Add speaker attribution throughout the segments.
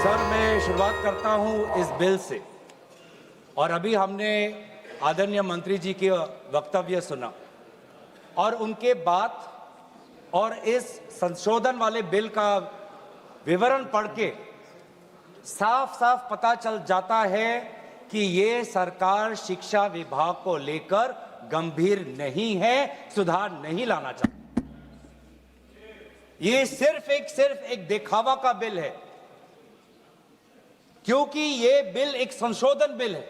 Speaker 1: Sir, मैं शुरुआत करता हूं इस बिल से। और अभी हमने आदरणीय मंत्री जी के वक्तव्य सुना और उनके बात और इस संशोधन वाले बिल का विवरण पढ़ के साफ साफ पता चल जाता है कि ये सरकार शिक्षा विभाग को लेकर गंभीर नहीं है, सुधार नहीं लाना चाहती। ये सिर्फ एक दिखावा का बिल है, क्योंकि ये बिल एक संशोधन बिल है।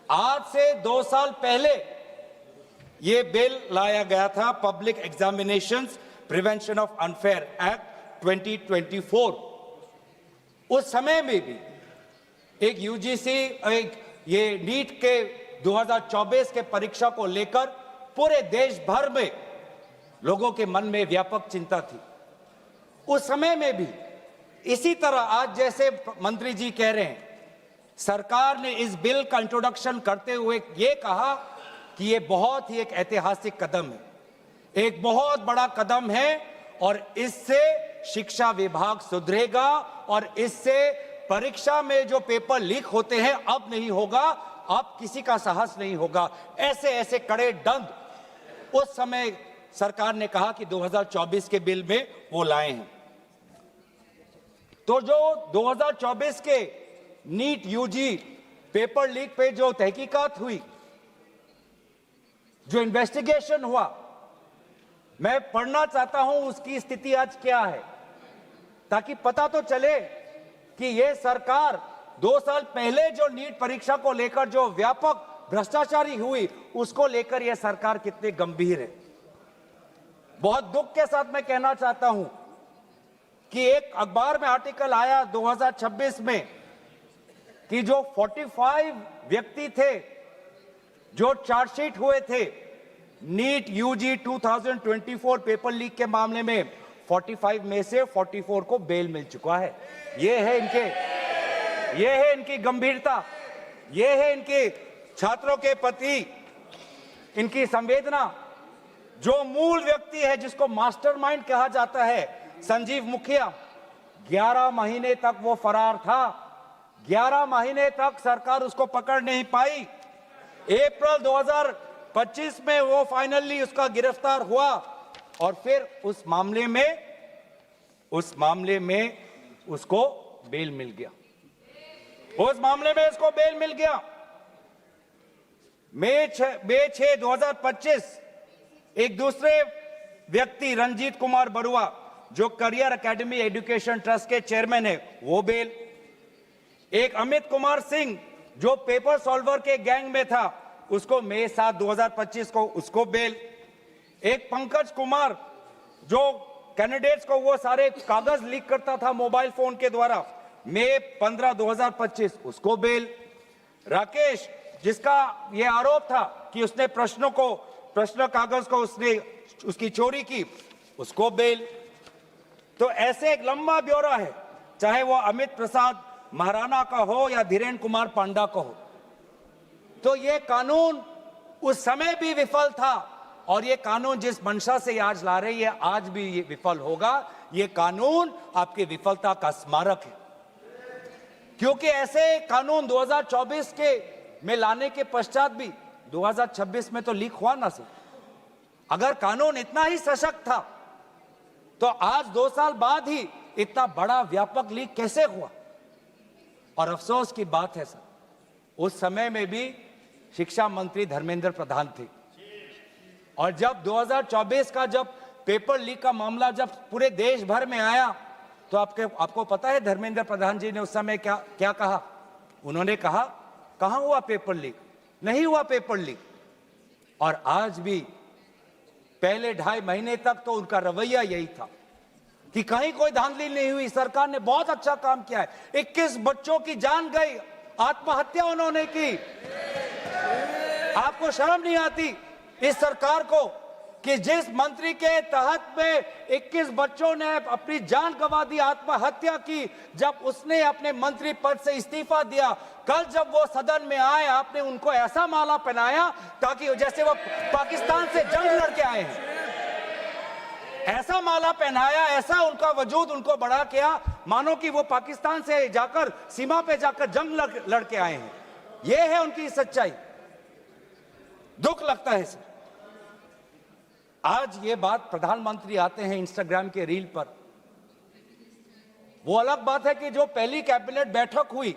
Speaker 1: आज से 2 साल पहले ये बिल लाया गया था, public examinations prevention of unfair act 2024। उस समय में भी एक यूजीसी ये नीट के 2024 के परीक्षा को लेकर पूरे देश भर में लोगों के मन में व्यापक चिंता थी। उस समय में भी इसी तरह आज जैसे मंत्री जी कह रहे हैं, सरकार ने इस बिल का इंट्रोडक्शन करते हुए ये कहा कि ये बहुत ही एक ऐतिहासिक कदम है, एक बहुत बड़ा कदम है और इससे शिक्षा विभाग सुधरेगा और इससे परीक्षा में जो पेपर लीक होते हैं अब नहीं होगा, अब किसी का साहस नहीं होगा। ऐसे कड़े दंड उस समय सरकार ने कहा कि 2024 के बिल में वो लाए हैं। तो जो 2024 के नीट यूजी पेपर लीक पे जो तहकीकात हुई, जो इन्वेस्टिगेशन हुआ, मैं पढ़ना चाहता हूं उसकी स्थिति आज क्या है, ताकि पता तो चले कि यह सरकार 2 साल पहले जो नीट परीक्षा को लेकर जो व्यापक भ्रष्टाचारी हुई, उसको लेकर यह सरकार कितनी गंभीर है। बहुत दुख के साथ मैं कहना चाहता हूं कि एक अखबार में आर्टिकल आया 2026 में कि जो 45 व्यक्ति थे जो चार्जशीट हुए थे नीट यूजी 2024 पेपर लीक के मामले में, 45 में से 44 को बेल मिल चुका है। ये है इनकी गंभीरता, ये है इनके छात्रों के प्रति इनकी संवेदना। जो मूल व्यक्ति है जिसको मास्टरमाइंड कहा जाता है, संजीव मुखिया, 11 महीने तक वो फरार था। 11 महीने तक सरकार उसको पकड़ नहीं पाई। अप्रैल 2025 में वो फाइनली उसका गिरफ्तार हुआ और फिर उस मामले में उसको बेल मिल गया। मई 6, 2025 एक दूसरे व्यक्ति रंजीत कुमार बरुआ, जो करियर एकेडमी एजुकेशन ट्रस्ट के चेयरमैन है, वो बेल। एक अमित कुमार सिंह जो पेपर सॉल्वर के गैंग में था, उसको मई 7, 2025 को उसको बेल। एक पंकज कुमार जो कैंडिडेट्स को वो सारे कागज लीक करता था मोबाइल फोन के द्वारा, मई 15, 2025 उसको बेल। राकेश, जिसका ये आरोप था कि उसने प्रश्न कागज को उसकी चोरी की, उसको बेल। तो ऐसे एक लंबा ब्यौरा है, चाहे वो अमित प्रसाद महाराणा का हो या धीरेन्द्र कुमार पांडा का हो। तो ये कानून उस समय भी विफल था और ये कानून जिस मंशा से आज ला रही है, आज भी ये विफल होगा। ये कानून आपकी विफलता का स्मारक है, क्योंकि ऐसे कानून 2024 के में लाने के पश्चात भी 2026 में तो लीक हुआ ना सर। अगर कानून इतना ही सशक्त था तो आज 2 साल बाद ही इतना बड़ा व्यापक लीक कैसे हुआ। और अफसोस की बात है सर, उस समय में भी शिक्षा मंत्री धर्मेंद्र प्रधान थे और जब 2024 का जब पेपर लीक का मामला जब पूरे देश भर में आया, तो आपको पता है धर्मेंद्र प्रधान जी ने उस समय क्या कहा? उन्होंने कहा, कहां हुआ पेपर लीक? नहीं हुआ पेपर लीक। और आज भी पहले 2.5 महीने तक तो उनका रवैया यही था कि कहीं कोई धांधली नहीं हुई, सरकार ने बहुत अच्छा काम किया है। 21 बच्चों की जान गई, आत्महत्या उन्होंने की। आपको शर्म नहीं आती इस सरकार को कि जिस मंत्री के तहत में 21 बच्चों ने अपनी जान गंवा दी, आत्महत्या की, जब उसने अपने मंत्री पद से इस्तीफा दिया, कल जब वो सदन में आए, आपने उनको ऐसा माला पहनाया ताकि जैसे वो पाकिस्तान से जंग लड़के आए हैं। ऐसा माला पहनाया, ऐसा उनका वजूद उनको बड़ा किया मानो कि वो पाकिस्तान से जाकर सीमा पे जाकर जंग लड़ के आए हैं। ये है उनकी सच्चाई। दुख लगता है सर। आज ये बात प्रधानमंत्री आते हैं इंस्टाग्राम के रील पर, वो अलग बात है कि जो पहली कैबिनेट बैठक हुई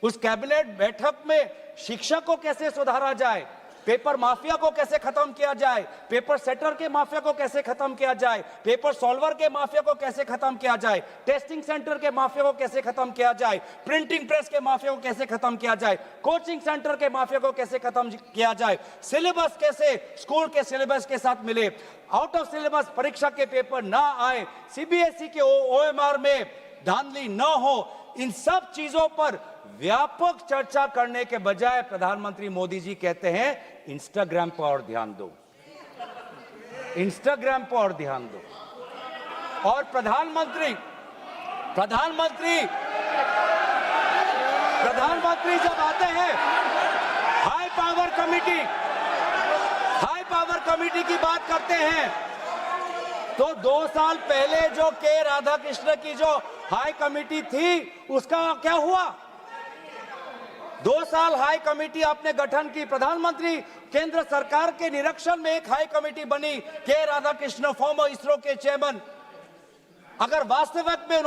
Speaker 1: उस कैबिनेट बैठक में शिक्षा को कैसे सुधारा जाए, पेपर माफिया को कैसे खत्म किया जाए, पेपर सेटर के माफिया को कैसे खत्म किया जाए, पेपर सॉल्वर के माफिया को कैसे खत्म किया जाए, टेस्टिंग सेंटर के माफिया को कैसे खत्म किया जाए, प्रिंटिंग प्रेस के माफिया को कैसे खत्म किया जाए, कोचिंग सेंटर के माफिया को कैसे खत्म किया जाए, सिलेबस कैसे स्कूल के सिलेबस के साथ मिले, आउट ऑफ सिलेबस परीक्षा के पेपर ना आए, सीबीएसई के ओएमआर में धांधली न हो, इन सब चीजों पर व्यापक चर्चा करने के बजाय प्रधानमंत्री मोदी जी कहते हैं इंस्टाग्राम पर और ध्यान दो, इंस्टाग्राम पर और ध्यान दो। और प्रधानमंत्री जब आते हैं हाई पावर कमेटी की बात करते हैं तो 2 साल पहले जो के राधाकृष्ण की जो हाई कमेटी थी उसका क्या हुआ? 2 साल हाई कमेटी आपने गठन की, प्रधानमंत्री केंद्र सरकार के निरीक्षण में एक हाई कमेटी बनी, के राधाकृष्ण फॉर्मर इसरो के चेयरमैन। अगर वास्तविक में